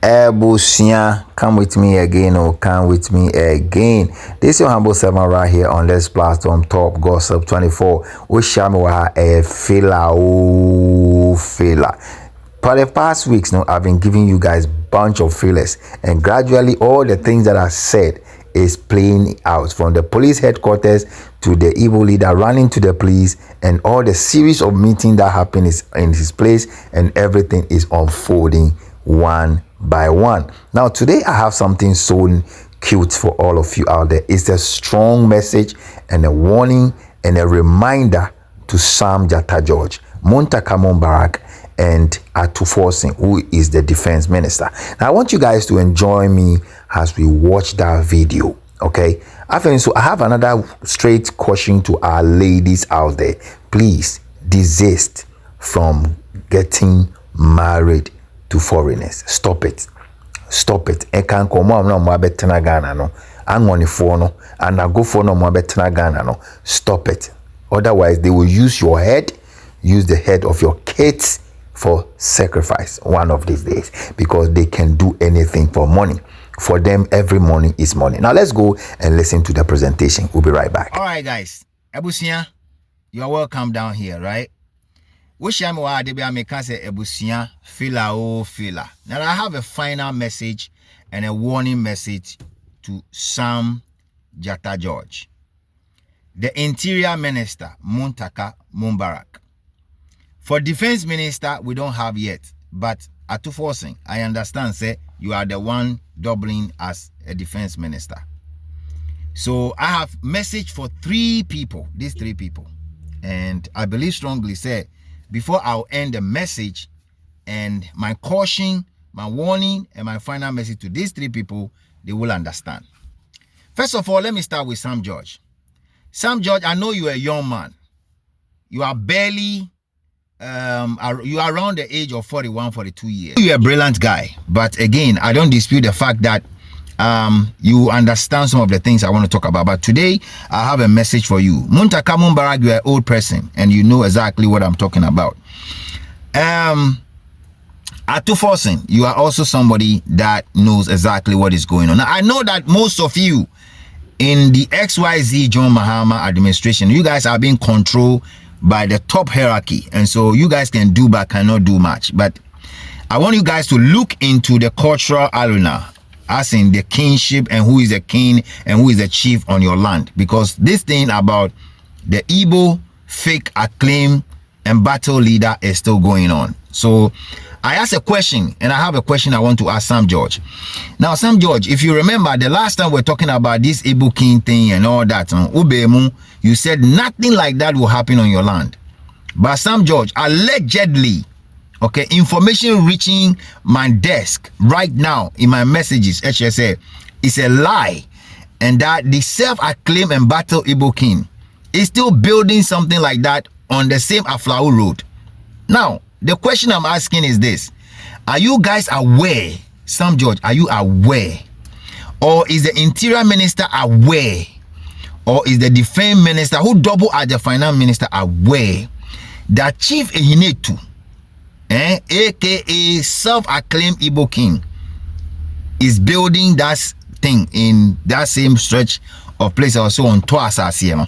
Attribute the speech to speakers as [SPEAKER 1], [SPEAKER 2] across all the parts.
[SPEAKER 1] Ebusia, come with me again, or come with me again. This is your humble servant right here on this platform, Top Gossip 24. We shall a filler. For the past weeks now, I've been giving you guys bunch of fillers, and gradually all the things that I said is playing out, from the police headquarters to the evil leader running to the police, and all the series of meetings that happen is in his place, and everything is unfolding one by one. Now today I have something so cute for all of you out there. It's a strong message and a warning and a reminder to Sam Jatta George, Muntaka, and Forson, who is the defense minister. Now I want you guys to enjoy me as we watch that video. Okay, I have another straight caution to our ladies out there. Please desist from getting married to foreigners. Stop it. E can come on no more betena Ghana no. I'm on the phone and I go for no more betena Ghana no. Stop it. Otherwise they will use your head, use the head of your kids for sacrifice one of these days, because they can do anything for money. For them, every morning is money. Now let's go and listen to the presentation. We'll be right back.
[SPEAKER 2] All right, guys. Ebusia, you are welcome down here, right? Now I have a final message and a warning message to Sam Jatta George, the Interior Minister, Muntaka Mumbarak. For Defense Minister, we don't have yet, but Forson, I understand, say you are the one doubling as a Defense Minister. So I have message for these three people, and I believe strongly, say, before I'll end the message and my caution, my warning, and my final message to these three people, they will understand. First of all, let me start with Sam George. Sam George, I know you're a young man. You are barely, you are around the age of 41, 42 years. You're a brilliant guy. But again, I don't dispute the fact that you understand some of the things I want to talk about. But today, I have a message for you. Muntaka Mumbarak, you're an old person, and you know exactly what I'm talking about. Forson, you are also somebody that knows exactly what is going on. Now, I know that most of you in the XYZ John Mahama administration, you guys are being controlled by the top hierarchy, and so you guys can do but cannot do much. But I want you guys to look into the cultural arena, as in the kingship and who is the king and who is the chief on your land, because this thing about the IGBO fake acclaim and battle leader is still going on. So I asked a question, and I have a question I want to ask Sam George. Now, Sam George, if you remember the last time we're talking about this IGBO king thing and all that, you said nothing like that will happen on your land. But Sam George, allegedly, okay, information reaching my desk right now in my messages, HSA, is a lie, and that the self-acclaimed and battle IGBO king is still building something like that on the same Aflau road. Now, the question I'm asking is this: are you guys aware, Sam George, are you aware, or is the Interior Minister aware, or is the Defense Minister, who double as the Finance Minister, aware that Chief Ehinetu, aka self-acclaimed IGBO king, is building that thing in that same stretch of place also on Toasasiema?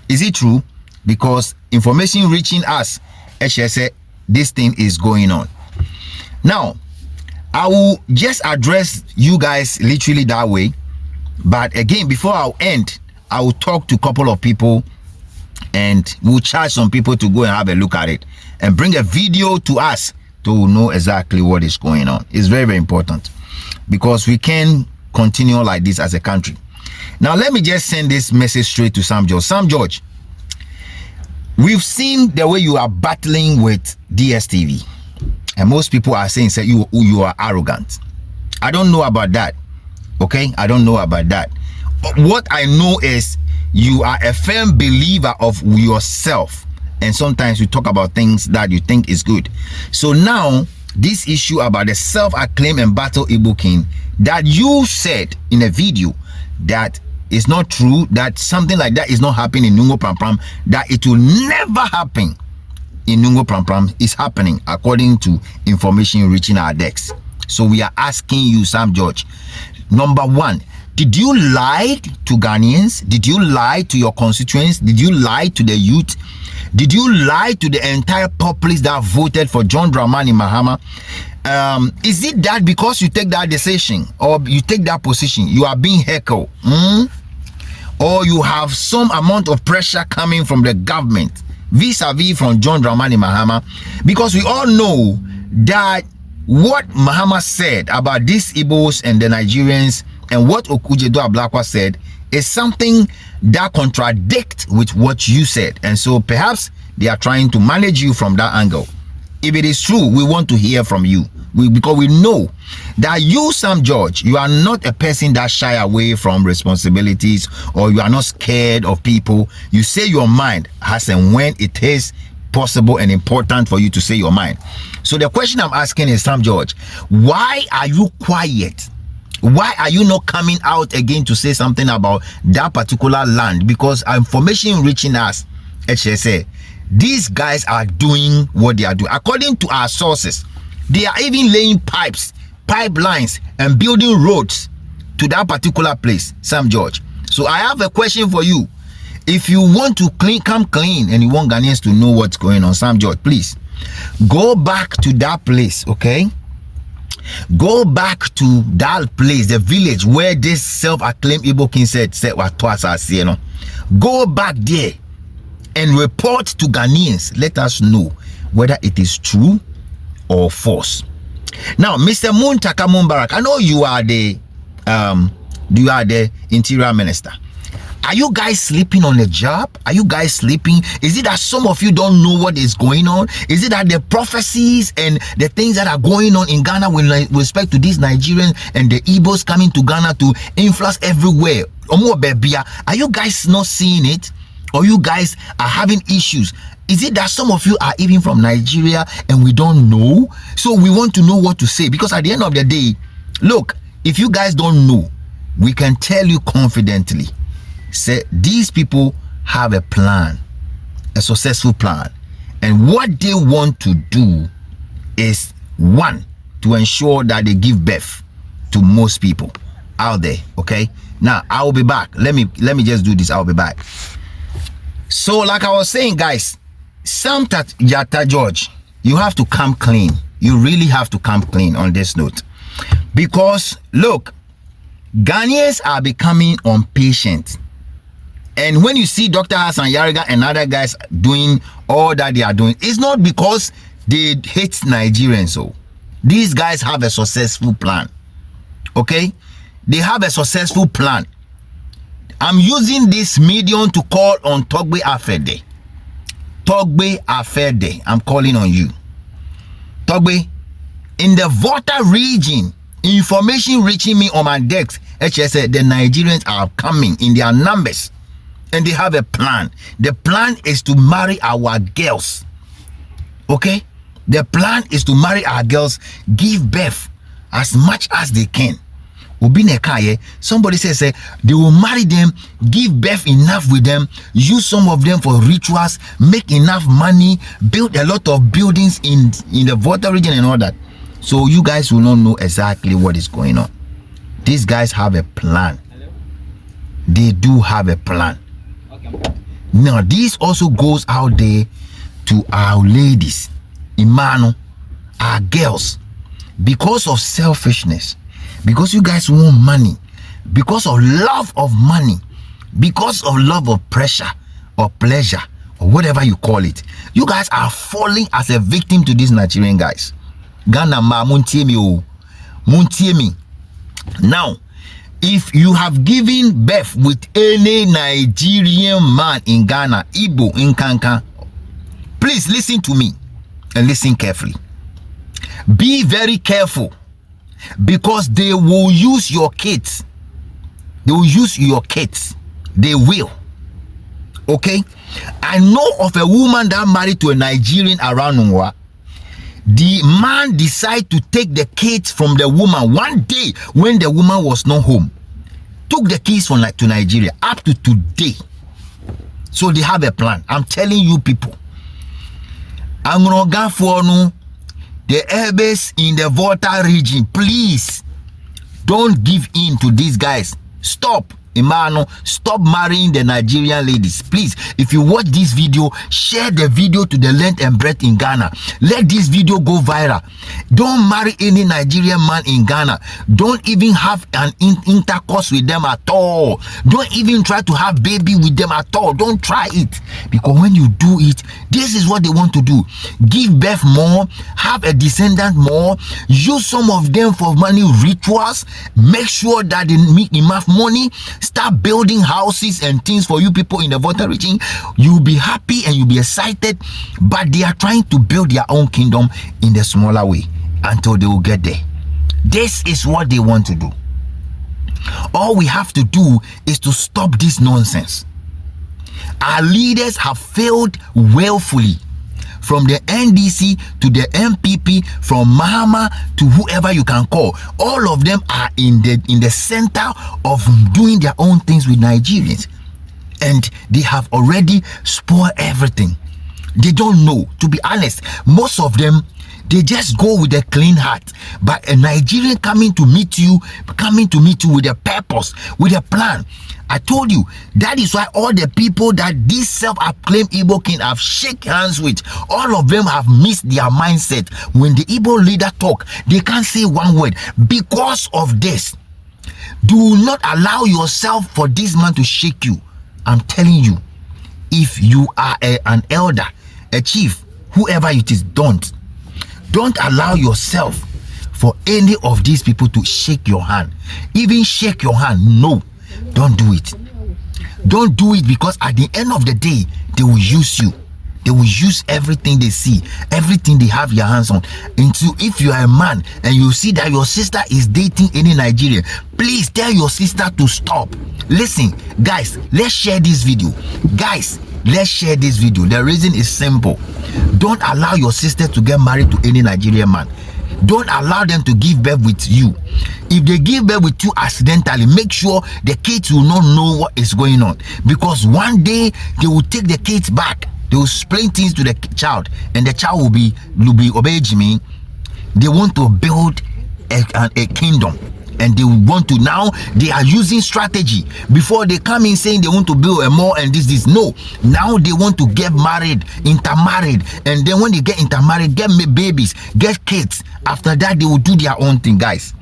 [SPEAKER 2] Is it true? Because information reaching us, HSA, this thing is going on. Now, I will just address you guys literally that way. But again, before I'll end, I will talk to a couple of people, and we'll charge some people to go and have a look at it and bring a video to us to know exactly what is going on. It's very, very important, because we can continue like this as a country. Now, let me just send this message straight to Sam George. Sam George, we've seen the way you are battling with DSTV, and most people are saying that you are arrogant. I don't know about that. Okay, I don't know about that. But what I know is you are a firm believer of yourself, and sometimes you talk about things that you think is good. So now, this issue about the self-acclaimed and battle IGBO king that you said in a video that is not true, that something like that is not happening in Nungo Prampram, that it will never happen in Nungo Prampram, is happening according to information reaching our decks. So we are asking you, Sam George, number one, did you lie to Ghanaians? Did you lie to your constituents? Did you lie to the youth? Did you lie to the entire populace that voted for John Dramani Mahama? Is it that because you take that decision or you take that position, you are being heckled? Or you have some amount of pressure coming from the government vis-a-vis from John Dramani Mahama? Because we all know that what Mahama said about these Igbos and the Nigerians and what Okujedo Ablakwa said is something that contradicts with what you said. And so perhaps they are trying to manage you from that angle. If it is true, we want to hear from you. Because we know that you, Sam George, you are not a person that shy away from responsibilities, or you are not scared of people. You say your mind as and when it is possible and important for you to say your mind. So the question I'm asking is, Sam George, why are you quiet? Why are you not coming out again to say something about that particular land? Because information reaching us, HSA, these guys are doing what they are doing. According to our sources, they are even laying pipelines, and building roads to that particular place, Sam George. So I have a question for you. If you want to come clean and you want Ghanaians to know what's going on, Sam George, please go back to that place, okay? Go back to that place, the village where this self-acclaimed Igbo king said what twice as you know. Go back there and report to Ghanaians. Let us know whether it is true or false. Now, Mr. Muntaka Mumbarak, I know you are the interior minister. Are you guys sleeping on the job? Are you guys sleeping? Is it that some of you don't know what is going on? Is it that the prophecies and the things that are going on in Ghana with respect to these Nigerians and the Igbos coming to Ghana to influence everywhere? Are you guys not seeing it? Or you guys are having issues? Is it that some of you are even from Nigeria and we don't know? So we want to know what to say, because at the end of the day, look, if you guys don't know, we can tell you confidently, say these people have a plan, a successful plan, and what they want to do is, one, to ensure that they give birth to most people out there. Okay, now I will be back. Let me just do this. I'll be back. So like I was saying, guys, Sam George, you have to come clean. You really have to come clean on this note, because look, Ghanaians are becoming impatient. And when you see Dr. Hassan Yariga and other guys doing all that they are doing, it's not because they hate Nigerians. So these guys have a successful plan. Okay, they have a successful plan. I'm using this medium to call on Togbe Afede. Togbe Afede, I'm calling on you. Togbe, in the Volta region, information reaching me on my desk, HSA, the Nigerians are coming in their numbers. And they have a plan. The plan is to marry our girls. Okay? The plan is to marry our girls, give birth as much as they can. Somebody says they will marry them, give birth enough with them, use some of them for rituals, make enough money, build a lot of buildings in the Volta region and all that. So you guys will not know exactly what is going on. These guys have a plan. They do have a plan. Now, this also goes out there to our ladies, Imano, our girls, because of selfishness, because you guys want money, because of love of money, because of love of pressure or pleasure or whatever you call it. You guys are falling as a victim to these Nigerian guys. Ghana ma muntiemi o, muntiemi. Now, if you have given birth with any Nigerian man in Ghana, Igbo, Nkanka, please listen to me and listen carefully. Be very careful, because they will use your kids. They will use your kids. They will. Okay? I know of a woman that married to a Nigerian around Nwa. The man decided to take the kids from the woman one day when the woman was not home. Took the kids from to Nigeria up to today. So they have a plan. I'm telling you people. The the airbase in the Volta region, please don't give in to these guys. Stop. Emmanuel, stop marrying the Nigerian ladies. Please, if you watch this video, share the video to the length and breadth in Ghana. Let this video go viral. Don't marry any Nigerian man in Ghana. Don't even have an intercourse with them at all. Don't even try to have baby with them at all. Don't try it. Because when you do it, this is what they want to do. Give birth more, have a descendant more, use some of them for money rituals, make sure that they make enough money, start building houses and things for you people in the Volta region. You'll be happy and you'll be excited, but they are trying to build their own kingdom in the smaller way until they will get there. This is what they want to do. All we have to do is to stop this nonsense. Our leaders have failed willfully. From the NDC to the MPP, from Mahama to whoever you can call, all of them are in the center of doing their own things with Nigerians, and they have already spoiled everything. They don't know, to be honest. Most of them, they just go with a clean heart, but a Nigerian coming to meet you with a purpose, with a plan. I told you, that is why all the people that this self-acclaimed Igbo king have shake hands with, all of them have missed their mindset. When the Igbo leader talk, they can't say one word because of this. Do not allow yourself for this man to shake you. I'm telling you, if you are an elder, a chief, whoever it is, don't allow yourself for any of these people to shake your hand. Even shake your hand, no. Don't do it. Don't do it, because at the end of the day, they will use you. They will use everything they see, everything they have your hands on. Into if you are a man and you see that your sister is dating any Nigerian, please tell your sister to stop. Listen, guys, let's share this video. Guys, let's share this video. The reason is simple. Don't allow your sister to get married to any Nigerian man. Don't allow them to give birth with you. If they give birth with you accidentally, make sure the kids will not know what is going on, because one day they will take the kids back. They will explain things to the child, and the child will be obeying me. They want to build a kingdom, and they want to, now they are using strategy. Before they come in saying they want to build a mall and this. No, now they want to get married, intermarried, and then when they get intermarried, get babies, get kids. After that, they will do their own thing. Guys,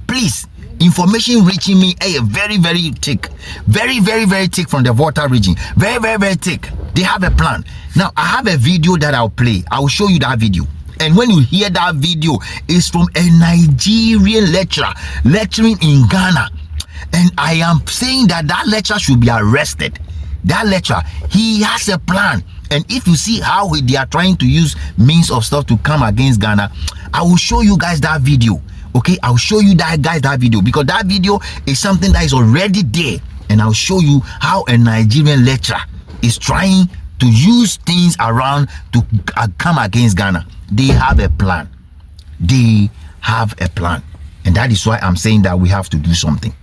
[SPEAKER 2] please, information reaching me very thick, very thick from the Volta region, very thick. They have a plan. Now I have a video that I'll play. I will show you that video. And when you hear that video, it's from a Nigerian lecturer lecturing in Ghana. And I am saying that lecturer should be arrested. That lecturer, he has a plan. And if you see how they are trying to use means of stuff to come against Ghana, I will show you guys that video. Okay, I'll show you that video, because that video is something that is already there. And I'll show you how a Nigerian lecturer is trying to use things around to come against Ghana. They have a plan. They have a plan. And that is why I'm saying that we have to do something.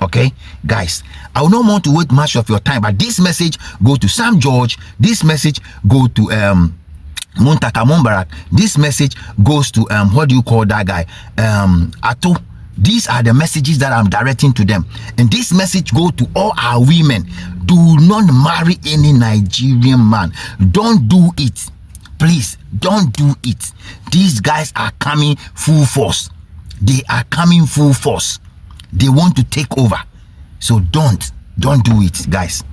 [SPEAKER 2] Okay, guys, I will not want to wait much of your time, but this message go to Sam George. This message go to Muntaka Mumbarak. This message goes to what do you call that guy, Ato. These are the messages that I'm directing to them. And this message go to all our women. Do not marry any Nigerian man. Don't do it. Please, don't do it. These guys are coming full force. They are coming full force. They want to take over. So don't do it, guys.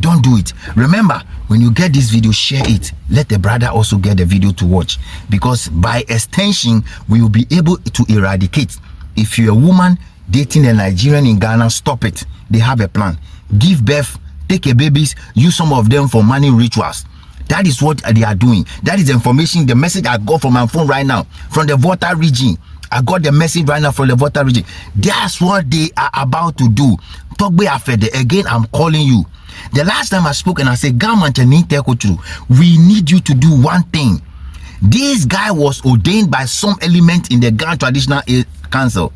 [SPEAKER 2] Don't do it. Remember, when you get this video, share it. Let the brother also get the video to watch, because by extension, we will be able to eradicate. If you're a woman dating a Nigerian in Ghana, stop it. They have a plan. Give birth, take a babies, use some of them for money rituals. That is what they are doing. That is the information, the message I got from my phone right now, from the Volta region. I got the message right now from the Volta region. That's what they are about to do. Again, I'm calling you. The last time I spoke and I said, we need you to do one thing. This guy was ordained by some element in the Ghana Traditional Council.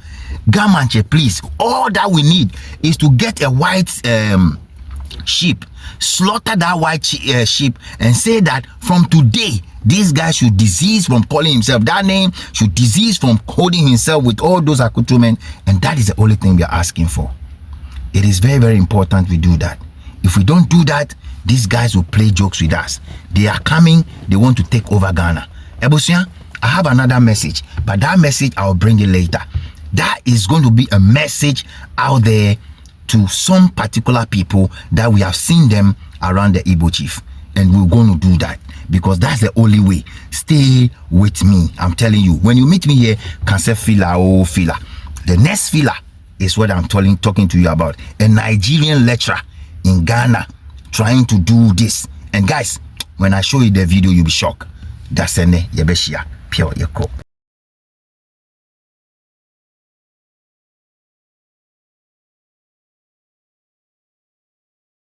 [SPEAKER 2] Gamanche, please, all that we need is to get a white sheep, slaughter that white sheep, and say that from today This guy should desist from calling himself that name, should desist from holding himself with all those accoutrements, and that is the only thing we are asking for. It is very, very important we do that. If we don't do that, these guys will play jokes with us. They are coming, they want to take over Ghana. Ebusia, I have another message, but that message I'll bring it later. That is going to be a message out there to some particular people that we have seen them around the Igbo chief, and we're going to do that because that's the only way. Stay with me. I'm telling you, when you meet me here, can say filler or filler. The next filler is what I'm talking to you about. A Nigerian lecturer in Ghana trying to do this. And guys, when I show you the video, you'll be shocked. That's ene yebeshia pure yeko.